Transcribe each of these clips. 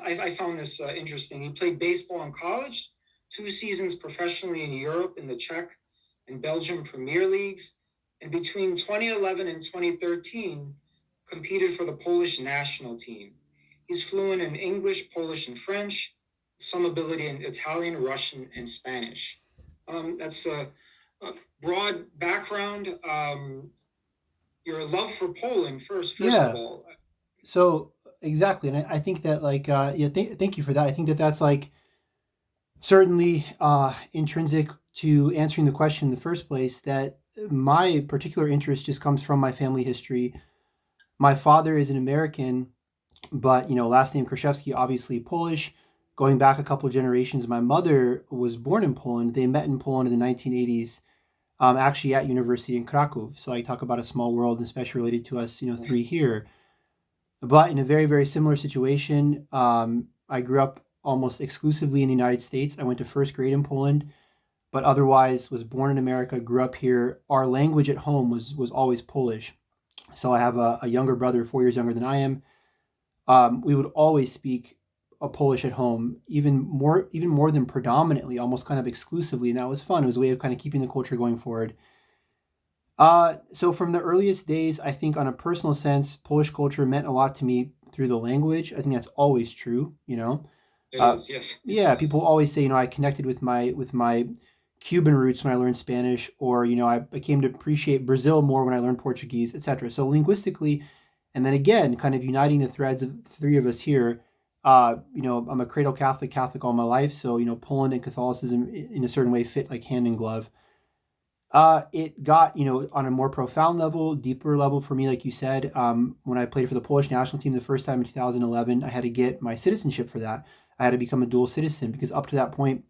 I found this interesting. He played baseball in college, 2 seasons professionally in Europe in the Czech and Belgium Premier Leagues, and between 2011 and 2013, competed for the Polish national team. He's fluent in English, Polish, and French, some ability in Italian, Russian, and Spanish. That's a broad background. Your love for Poland, first of Yeah. all. So exactly, and I think that like yeah, thank you for that. I think that that's like certainly intrinsic to answering the question in the first place. That my particular interest just comes from my family history. My father is an American, but last name Kraszewski, obviously Polish. Going back a couple of generations, my mother was born in Poland. They met in Poland in the 1980s, actually at university in Krakow. So I talk about a small world, and especially related to us, three here. But in a very, very similar situation, I grew up almost exclusively in the United States. I went to first grade in Poland, but otherwise was born in America, grew up here. Our language at home was always Polish. So I have a younger brother, 4 years younger than I am. We would always speak a Polish at home, even more than predominantly, almost kind of exclusively, and that was fun. It was a way of kind of keeping the culture going forward. So from the earliest days, I think on a personal sense, Polish culture meant a lot to me through the language. I think that's always true. It Uh, is, yes. yeah, people always say, I connected with my Cuban roots when I learned Spanish, or I came to appreciate Brazil more when I learned Portuguese, etc. So linguistically, and then again, kind of uniting the threads of the three of us here. I'm a cradle Catholic all my life, so Poland and Catholicism in a certain way fit like hand in glove. It got, on a more profound level, deeper level for me, like you said, when I played for the Polish national team the first time in 2011, I had to get my citizenship for that. I had to become a dual citizen because up to that point,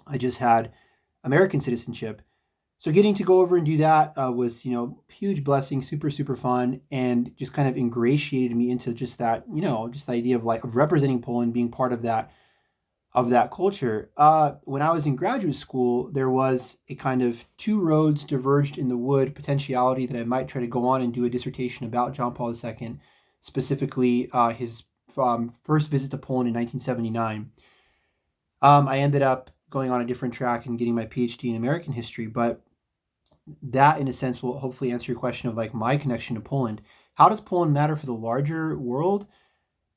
I just had American citizenship. So getting to go over and do that was, huge blessing, super, super fun, and just kind of ingratiated me into just that, just the idea of like of representing Poland, being part of that culture. When I was in graduate school, there was a kind of two roads diverged in the wood potentiality that I might try to go on and do a dissertation about John Paul II, specifically his first visit to Poland in 1979. I ended up going on a different track and getting my PhD in American history, but that, in a sense, will hopefully answer your question of like my connection to Poland. How does Poland matter for the larger world?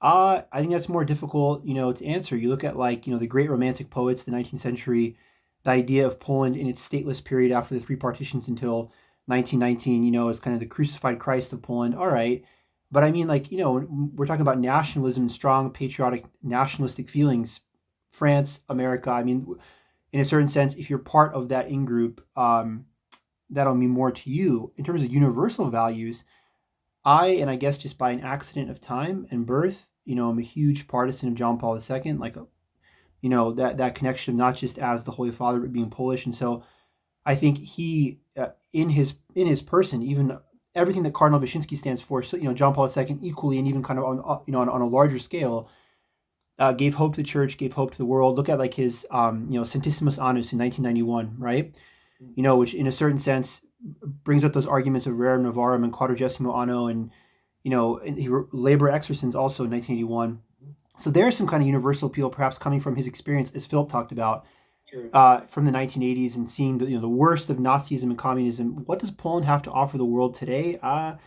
I think that's more difficult, to answer. You look at like, the great romantic poets of the 19th century, the idea of Poland in its stateless period after the three partitions until 1919, is kind of the crucified Christ of Poland. All right. But I mean, like, we're talking about nationalism, strong patriotic nationalistic feelings, France, America. I mean, in a certain sense, if you're part of that in group, that'll mean more to you. In terms of universal values, and I guess just by an accident of time and birth, I'm a huge partisan of John Paul II, like, that connection, not just as the Holy Father, but being Polish. And so I think he, in his person, even everything that Cardinal Wyszynski stands for, so, John Paul II equally, and even kind of on, on a larger scale, gave hope to the church, gave hope to the world. Look at like his, Centesimus Annus in 1991, right? Which in a certain sense brings up those arguments of Rerum Novarum and Quadragesimo Anno, and and he Labor Exercens also in 1981. So there's some kind of universal appeal, perhaps coming from his experience, as Philip talked about, Sure. from the 1980s and seeing the worst of Nazism and communism. What does Poland have to offer the world today? I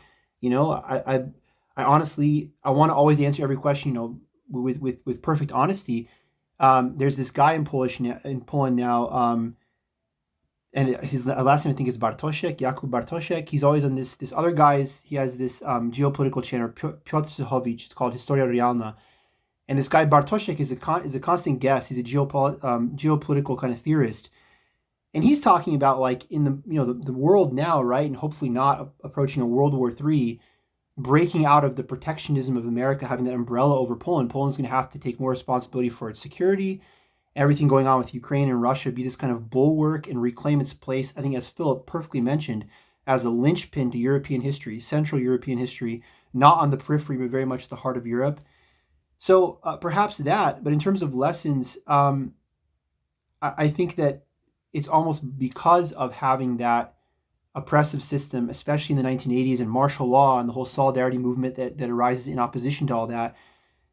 honestly I want to always answer every question, with perfect honesty. There's this guy in Poland now. And his last name I think is Bartoszek, Jakub Bartoszek. He's always on this other guy's. He has this geopolitical channel, Piotr Suchowicz. It's called Historia Realna. And this guy Bartoszek is a constant guest. He's a geopolitical kind of theorist, and he's talking about like in the the world now, right, and hopefully not approaching a World War III, breaking out of the protectionism of America, having that umbrella over Poland. Poland's going to have to take more responsibility for its security, everything going on with Ukraine and Russia, be this kind of bulwark and reclaim its place, I think, as Philip perfectly mentioned, as a linchpin to European history, Central European history, not on the periphery, but very much the heart of Europe. So perhaps that, but in terms of lessons, I think that it's almost because of having that oppressive system, especially in the 1980s, and martial law and the whole solidarity movement that arises in opposition to all that,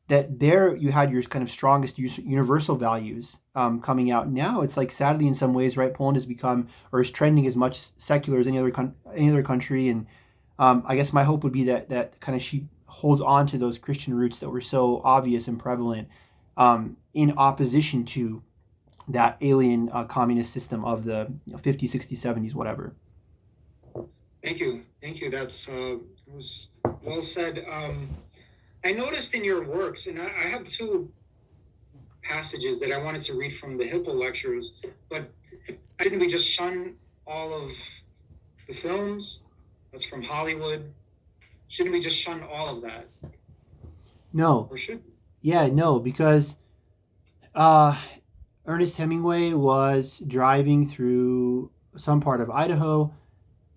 that there you had your kind of strongest universal values coming out. Now it's like, sadly, in some ways, right, Poland has become, or is trending as much secular as any other country. And I guess my hope would be that kind of she holds on to those Christian roots that were so obvious and prevalent, in opposition to that alien communist system of the 50s, 60s, 70s, whatever. Thank you. That's was well said. I noticed in your works, and I have two passages that I wanted to read from the Hippo lectures, but shouldn't we just shun all of the films that's from Hollywood? Shouldn't we just shun all of that, No. or should we? Yeah, no, because uh, Ernest Hemingway was driving through some part of Idaho,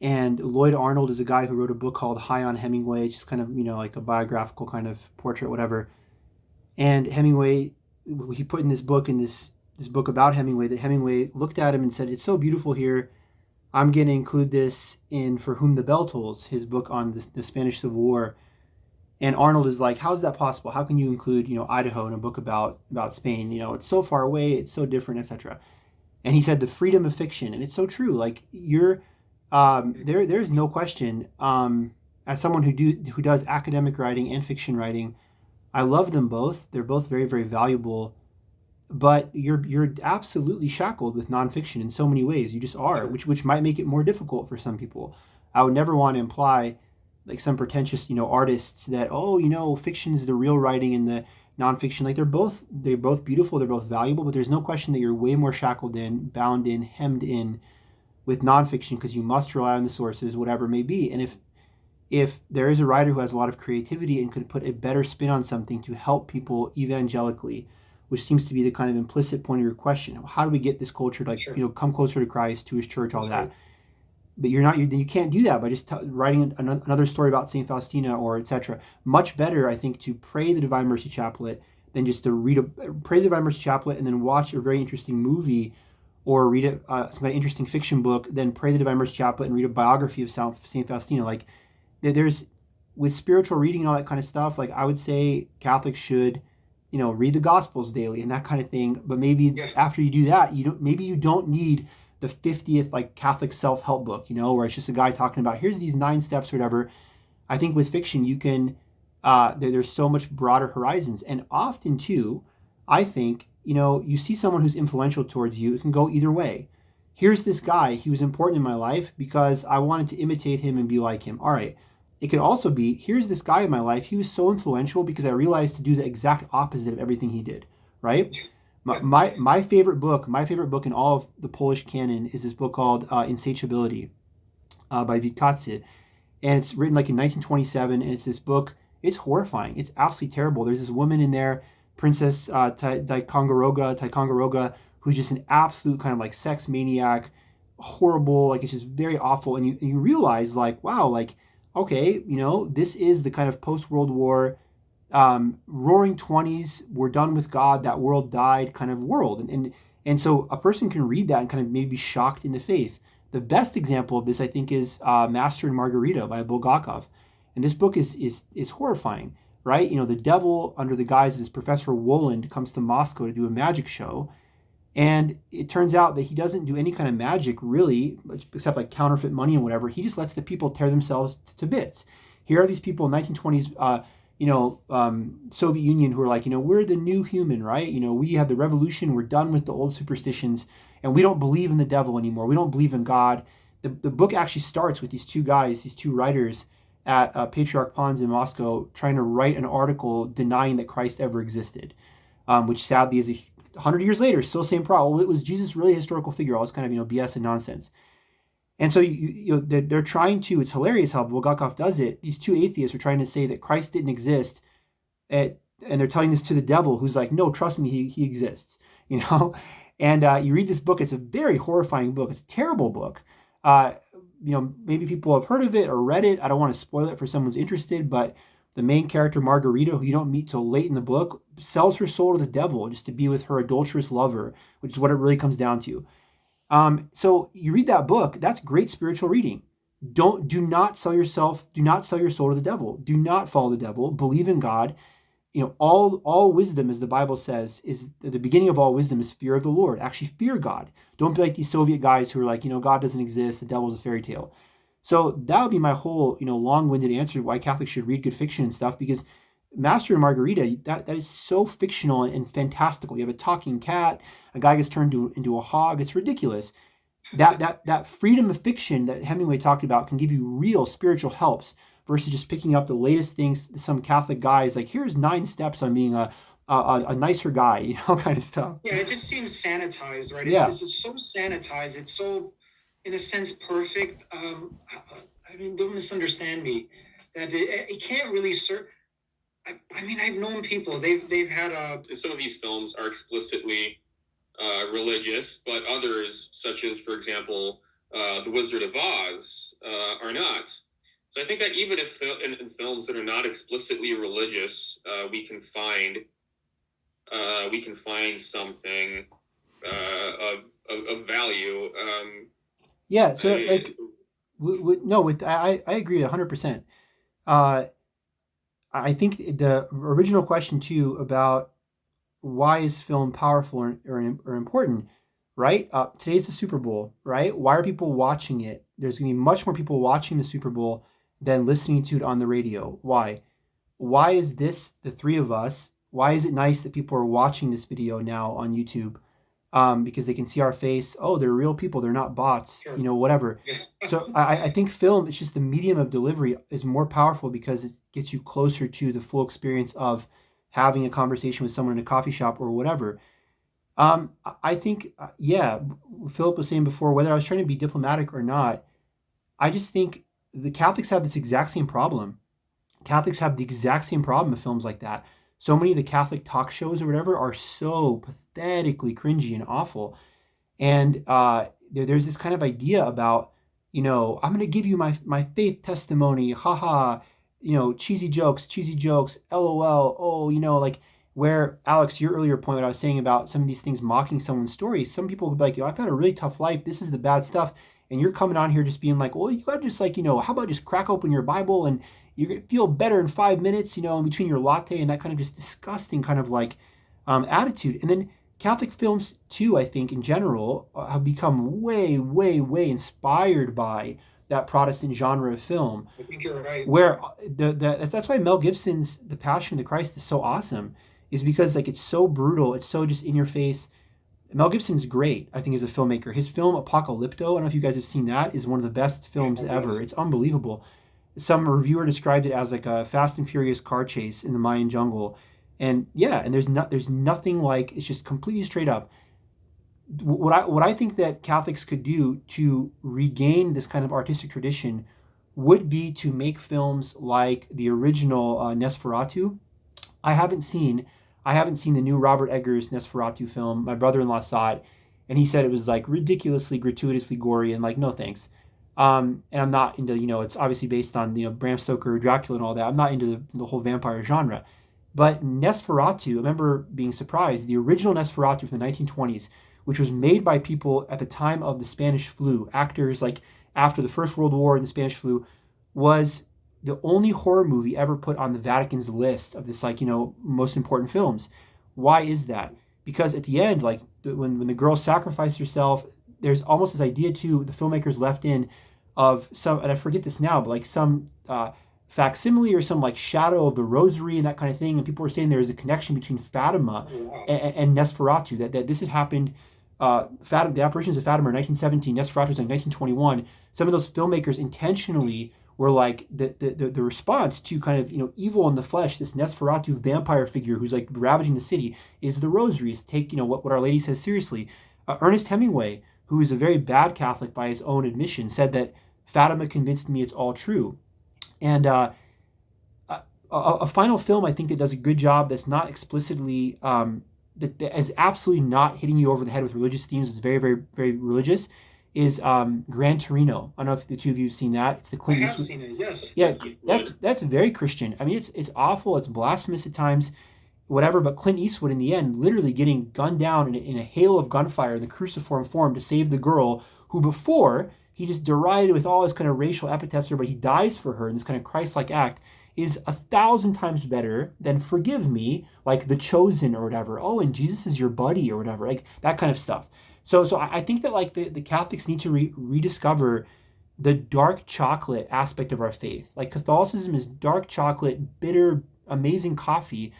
and Lloyd Arnold is a guy who wrote a book called High on Hemingway, just kind of, like a biographical kind of portrait, whatever. And Hemingway, he put in this book, this book about Hemingway, that Hemingway looked at him and said, "It's so beautiful here. I'm going to include this in For Whom the Bell Tolls," his book on the Spanish Civil War. And Arnold is like, "How is that possible? How can you include, Idaho in a book about Spain? It's so far away, it's so different, etc." And he said, "The freedom of fiction," and it's so true. Like, you're there's no question. As someone who does academic writing and fiction writing, I love them both. They're both very, very valuable. But you're absolutely shackled with nonfiction in so many ways. You just are, which might make it more difficult for some people. I would never want to imply, like, some pretentious, artists that, fiction is the real writing and the nonfiction. Like, they're both beautiful, they're both valuable, but there's no question that you're way more shackled in, bound in, hemmed in with nonfiction, because you must rely on the sources, whatever it may be. And if there is a writer who has a lot of creativity and could put a better spin on something to help people evangelically, which seems to be the kind of implicit point of your question, how do we get this culture to, like, Sure. come closer to Christ, to his church, all That's that. right. But you can't do that by just writing another story about St. Faustina or etc. Much better, I think, to pray the Divine Mercy Chaplet than just to pray the Divine Mercy Chaplet and then watch a very interesting movie, or read some kind of interesting fiction book, then pray the Divine Mercy Chaplet and read a biography of St. Faustina. Like, there's, with spiritual reading and all that kind of stuff, like, I would say Catholics should, read the Gospels daily and that kind of thing. But maybe Yeah. after you do that, you don't need the 50th, like, Catholic self-help book, where it's just a guy talking about, here's these 9 steps or whatever. I think with fiction, you can, there's so much broader horizons. And often too, I think, you see someone who's influential towards you, it can go either way. Here's this guy, he was important in my life because I wanted to imitate him and be like him. All right. It could also be, here's this guy in my life, he was so influential because I realized to do the exact opposite of everything he did, right? My, Yeah. my favorite book in all of the Polish canon is this book called Insatiability, by Witkacy. And it's written like in 1927, and it's this book, it's horrifying. It's absolutely terrible. There's this woman in there, Princess Ticonderoga, who's just an absolute kind of like sex maniac, horrible, like, it's just very awful. And you realize, like, wow, like, okay, this is the kind of post-World War, roaring 20s, we're done with God, that world died kind of world. And so a person can read that and kind of maybe be shocked into faith. The best example of this, I think, is Master and Margarita by Bulgakov. And this book is horrifying, right? The devil, under the guise of this Professor Woland, comes to Moscow to do a magic show. And it turns out that he doesn't do any kind of magic, really, except like counterfeit money and whatever. He just lets the people tear themselves to bits. Here are these people in 1920s, Soviet Union, who are like, we're the new human, right? We have the revolution. We're done with the old superstitions, and we don't believe in the devil anymore. We don't believe in God. The book actually starts with these two guys, these two writers at Patriarch Pons in Moscow, trying to write an article denying that Christ ever existed, which sadly is 100 years later, still same problem. Well, was Jesus really a historical figure? All this kind of, BS and nonsense. And so they're trying to, it's hilarious how Bulgakov does it. These two atheists are trying to say that Christ didn't exist, and they're telling this to the devil, who's like, no, trust me, he exists, And you read this book, it's a very horrifying book. It's a terrible book. Maybe people have heard of it or read it. I don't want to spoil it for someone who's interested, but the main character, Margarita, who you don't meet till late in the book, sells her soul to the devil just to be with her adulterous lover, which is what it really comes down to. So you read that book, that's great spiritual reading. Do not sell your soul to the devil. Do not follow the devil. Believe in God. all wisdom, as the Bible says, is the beginning of all wisdom is fear of the Lord. Actually, fear God. Don't be like these Soviet guys who are like, God doesn't exist, the devil's a fairy tale. So that would be my whole, long-winded answer to why Catholics should read good fiction and stuff, because Master and Margarita, that is so fictional and fantastical. You have a talking cat, a guy gets turned into a hog. It's ridiculous. That freedom of fiction that Hemingway talked about can give you real spiritual helps versus just picking up the latest things. Some Catholic guys like, here's 9 steps on being a nicer guy, kind of stuff. Yeah, it just seems sanitized, right? Yeah. It's just so sanitized. It's so, in a sense, perfect. I mean, don't misunderstand me. That it can't really serve. I mean, I've known people. They've had some of these films are explicitly religious, but others, such as, for example, The Wizard of Oz, are not. So I think that even if in films that are not explicitly religious, we can find something of value. Yeah. So I agree 100%. I think the original question too about why is film powerful or important, right? Today's the Super Bowl, right? Why are people watching it? There's going to be much more people watching the Super Bowl than listening to it on the radio. Why? Why is this the 3 of us? Why is it nice that people are watching this video now on YouTube? Because they can see our face. Oh, they're real people. They're not bots, Sure. Whatever. So I think film, it's just the medium of delivery is more powerful because it gets you closer to the full experience of having a conversation with someone in a coffee shop or whatever. I think, Philip was saying before, whether I was trying to be diplomatic or not, I just think the Catholics have this exact same problem. Catholics have the exact same problem with films like that. So many of the Catholic talk shows or whatever are so pathetically cringy and awful. And there's this kind of idea about, I'm going to give you my faith testimony, haha, cheesy jokes, LOL, oh, where, Alex, your earlier point, what I was saying about some of these things mocking someone's stories, some people would be like, I've had a really tough life, this is the bad stuff, and you're coming on here just being like, well, you got to just how about just crack open your Bible and you're going to feel better in 5 minutes, in between your latte, and that kind of just disgusting kind of attitude. And then Catholic films too, I think in general, have become way, way, way inspired by that Protestant genre of film. I think you're right. Where that's why Mel Gibson's The Passion of the Christ is so awesome, is because it's so brutal, it's so just in your face. Mel Gibson's great, I think, as a filmmaker. His film Apocalypto, I don't know if you guys have seen that, is one of the best films ever. It's unbelievable. Some reviewer described it as like a Fast and Furious car chase in the Mayan jungle. And there's nothing like, it's just completely straight up. What I think that Catholics could do to regain this kind of artistic tradition would be to make films like the original Nosferatu. I haven't seen the new Robert Eggers Nosferatu film. My brother-in-law saw it, and he said it was ridiculously, gratuitously gory, and no thanks. And I'm not into, it's obviously based on, Bram Stoker, Dracula and all that. I'm not into the whole vampire genre. But Nosferatu, I remember being surprised, the original Nosferatu from the 1920s, which was made by people at the time of the Spanish flu, actors after the First World War and the Spanish flu, was the only horror movie ever put on the Vatican's list of this, most important films. Why is that? Because at the end, when the girl sacrificed herself, there's almost this idea too, the filmmakers left in of some, and I forget this now, but some facsimile or some shadow of the rosary and that kind of thing. And people were saying there is a connection between Fatima and Nosferatu, that this had happened. The apparitions of Fatima in 1917, Nosferatu was in 1921. Some of those filmmakers intentionally were the response to kind of, evil in the flesh, this Nosferatu vampire figure who's ravaging the city, is the rosary, to take, what Our Lady says seriously. Ernest Hemingway, who is a very bad Catholic by his own admission, said that Fatima convinced me it's all true. And a final film I think that does a good job, that's not explicitly, that is absolutely not hitting you over the head with religious themes, it's very, very, very religious, is Gran Torino. I don't know if the two of you have seen that. It's the Clint I have Eastwood. seen it, yes. Yeah, that's very Christian. I mean, it's awful, it's blasphemous at times, whatever, but Clint Eastwood in the end literally getting gunned down in a hail of gunfire in the cruciform form to save the girl who before he just derided with all his kind of racial epithets her, but he dies for her in this kind of Christ-like act. is 1,000 times better than Forgive Me, like The Chosen or whatever. Oh, and Jesus is your buddy or whatever, like that kind of stuff. So I think that like the Catholics need to rediscover the dark chocolate aspect of our faith. Like Catholicism is dark chocolate, bitter, amazing coffee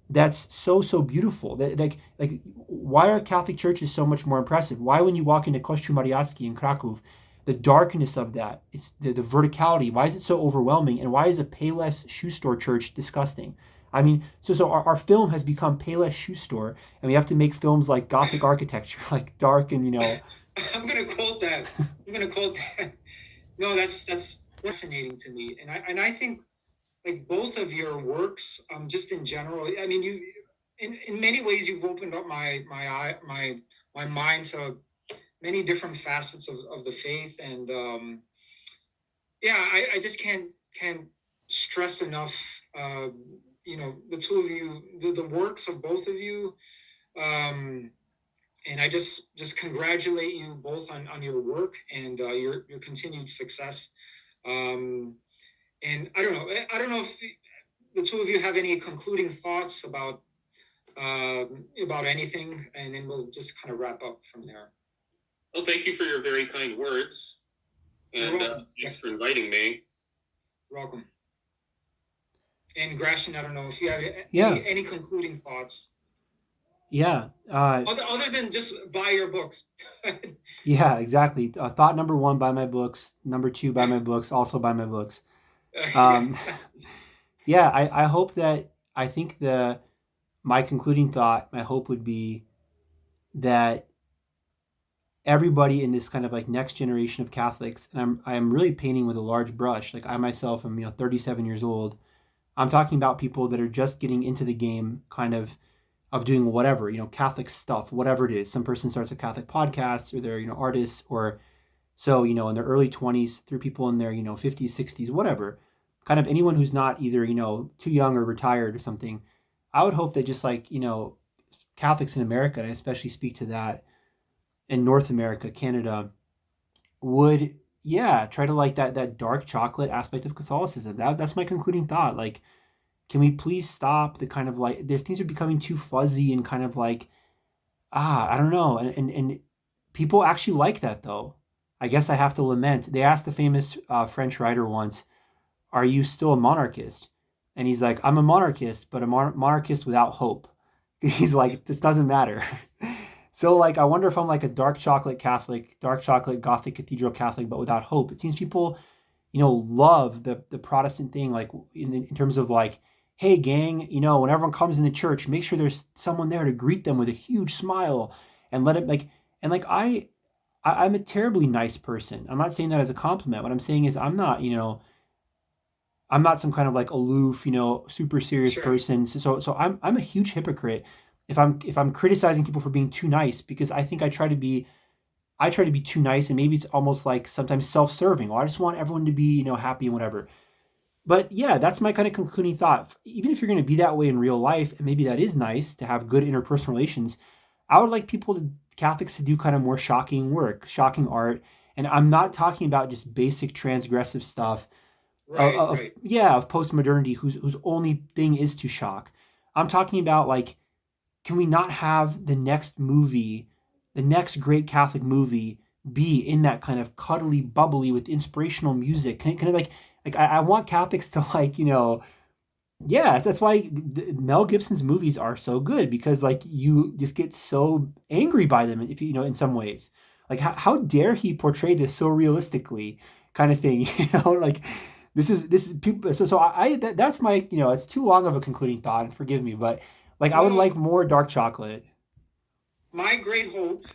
that's so beautiful. Like why are Catholic churches so much more impressive? Why when you walk into Kościół Mariacki in Kraków, the darkness of that, it's the verticality. Why is it so overwhelming? And why is a Payless shoe store church disgusting? I mean, so our film has become Payless shoe store, and we have to make films like Gothic architecture, like dark and I'm gonna quote that. I'm gonna quote that. No, that's fascinating to me, and I think like both of your works, just in general. I mean, you in many ways you've opened up my mind to many different facets of the faith, and yeah, I just can't stress enough. The two of you, the works of both of you. And I just congratulate you both on your work and your continued success. And I don't know if the two of you have any concluding thoughts about anything, and then we'll just kind of wrap up from there. Well, thank you for your very kind words, and thanks for inviting me. You're welcome. And Gracjan, I don't know if you have any concluding thoughts. Yeah. Other than just buy your books. Yeah, exactly. Thought number 1, buy my books. Number 2, buy my books. Also buy my books. Yeah, I hope that, I think my concluding thought, my hope would be that everybody in this kind of like next generation of Catholics, and I'm really painting with a large brush. Like I myself am 37 years old. I'm talking about people that are just getting into the game, kind of doing whatever, Catholic stuff, whatever it is. Some person starts a Catholic podcast, or they're artists, or so in their early 20s, through people in their 50s, 60s, whatever. Kind of anyone who's not either too young or retired or something. I would hope that just like Catholics in America, and I especially speak to that in North America, Canada, would try to like that dark chocolate aspect of Catholicism. That's my concluding thought. Like, can we please stop the kind of like, there's things are becoming too fuzzy and kind of like, I don't know. And people actually like that though. I guess I have to lament. They asked a famous French writer once, are you still a monarchist? And he's like, I'm a monarchist, but a monarchist without hope. He's like, this doesn't matter. So like, I wonder if I'm like a dark chocolate Catholic, dark chocolate Gothic cathedral Catholic, but without hope. It seems people, love the Protestant thing, like in terms of like, hey gang, when everyone comes into church, make sure there's someone there to greet them with a huge smile and let it like, and like I'm a terribly nice person. I'm not saying that as a compliment. What I'm saying is I'm not some kind of like aloof, super serious person. So I'm a huge hypocrite if I'm criticizing people for being too nice, because I think I try to be too nice, and maybe it's almost like sometimes self-serving. Or I just want everyone to be, happy and whatever. But yeah, that's my kind of concluding thought. Even if you're going to be that way in real life, and maybe that is nice to have good interpersonal relations, I would like Catholics to do kind of more shocking work, shocking art. And I'm not talking about just basic transgressive stuff of postmodernity whose only thing is to shock. I'm talking about like, can we not have the next great Catholic movie be in that kind of cuddly, bubbly with inspirational music? Can it like I want Catholics to like, that's why Mel Gibson's movies are so good, because like you just get so angry by them if in some ways. Like how dare he portray this so realistically, kind of thing, like this is people. So that's my, it's too long of a concluding thought, and forgive me, but like I would like more dark chocolate. My great hope